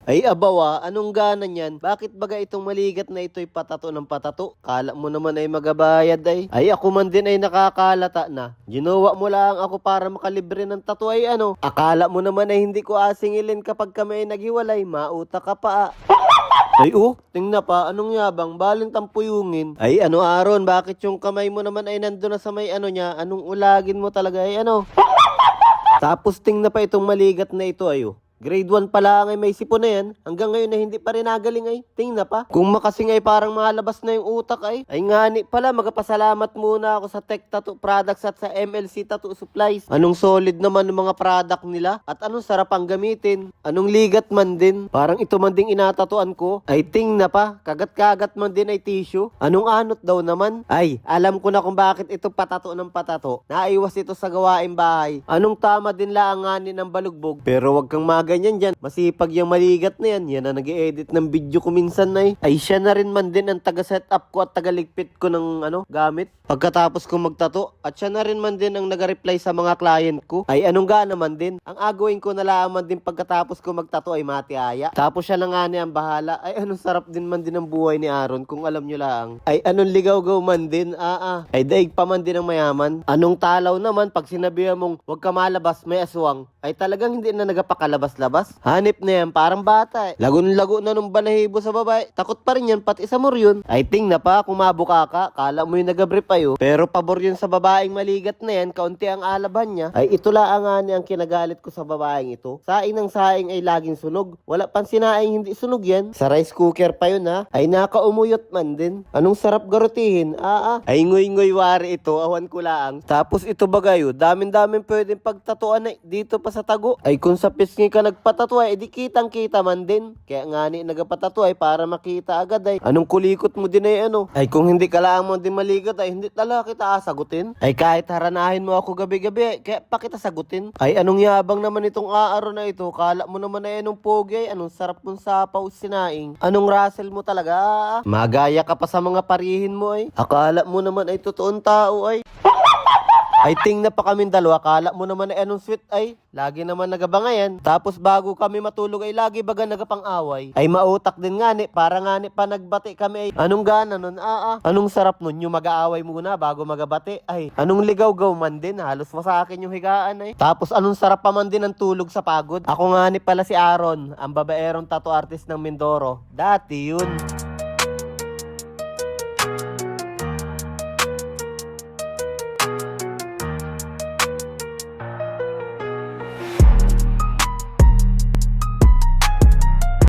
Ay abawa, anong gana niyan? Bakit baga itong maligat na ito'y patato ng patato? Kala mo naman ay magabayad ay. Ay ako man din ay nakakalata na. Ginawa mo lang ako para makalibre ng tato ay ano. Akala mo naman ay hindi ko asingilin kapag kami ay naghiwalay. Mauta ka pa. Ay tingna pa, anong yabang, balin tampuyungin. Ay ano Aaron, bakit yung kamay mo naman ay nandun na sa may ano niya? Anong ulagin mo talaga ay ano? Tapos tingna pa itong maligat na ito ayo. Grade 1 pa lang ay may sipon na yan. Hanggang ngayon na hindi pa rin nagaling ay. Tingna pa. Kung makasing ay parang malabas na yung utak ay. Ay ngani pala, magpasalamat muna ako sa Tech Tattoo Products at sa MLC Tattoo Supplies. Anong solid naman ng mga product nila. At anong sarap ang gamitin. Anong ligat man din. Parang ito man ding inatatuan ko. Ay tingna pa. Kagat-kagat man din ay tissue. Anong anot daw naman. Ay, alam ko na kung bakit ito patato ng patato. Naiwas ito sa gawaing bahay. Anong tama din lang ngani ng balugbog. Pero wag kang ganyan dyan. Masipag yung maligat na yan. Yan na nag-edit ng video ko minsan na ay siya na rin man din ang taga-setup ko at taga-ligpit ko ng gamit. Pagkatapos ko magtato. At siya na rin man din ang nag-reply sa mga client ko. Ay anong gana man din. Ang agawin ko na lang man din pagkatapos ko magtato ay matiaya. Tapos siya na nga niya ang bahala. Ay anong sarap din man din ang buhay ni Aaron kung alam nyo lang. Ay anong ligaw-gaw man din. Ay daig pa man din ang mayaman. Anong talaw naman pag sinabihan mong wag ka malabas may aswang. Ay talagang hindi na nagapakalabas-labas. Hanip na yan, parang bata. Lagun-lago na nung balahibo sa babae. Takot pa rin yan, pati sa moryon. Ay ting na pa, kung mabuka ka, kala mo yung nagabrief ayo. Pero pabor yun sa babaeng maligat na yan, kaunti ang alaban niya. Ay ito lang nga niya ang kinagalit ko sa babaeng ito. Saing ng saing ay laging sunog. Wala pang sinaing hindi sunog yan. Sa rice cooker pa yun ha. Ay nakaumuyot man din. Anong sarap garutihin? Ay ngoy-ngoy wari ito, awan ko lang. Tapos ito bagayo, damin-damin pwedeng pagtatuan ay dito pa sa tago. Ay kung sa pisngi ka nagpatatuan, edi kitang-kita man din. Kaya nga ni nagpatatuan para makita agad ay. Anong kulikot mo din ay ano? Ay kung hindi ka lang mo din maligat ay hindi talaga kita sagutin. Ay kahit haranahin mo ako gabi-gabi ay kaya pa kita sagutin. Ay anong yabang naman itong Aaron na ito? Kala mo naman ay anong pogi ay anong sarap mong sapaw sinaing. Anong Russell mo talaga? Magaya ka pa sa mga parihin mo ay. Akala mo naman ay totoong tao ay. Ay ting na pa kaming dalawa, akala mo naman ay anong sweet ay. Lagi naman nagabangayan. Tapos bago kami matulog ay lagi baga nagapang-away. Ay mautak din nga ni, para nga ni pa nagbati kami ay. Anong gana nun? Anong sarap nun yung mag-aaway muna bago magabati? Ay, anong ligaw-gaw man din, halos sa akin yung higaan ay. Tapos anong sarap pa man din ang tulog sa pagod. Ako nga ni pala si Aaron, ang babaerong tattoo artist ng Mindoro. Dati yun.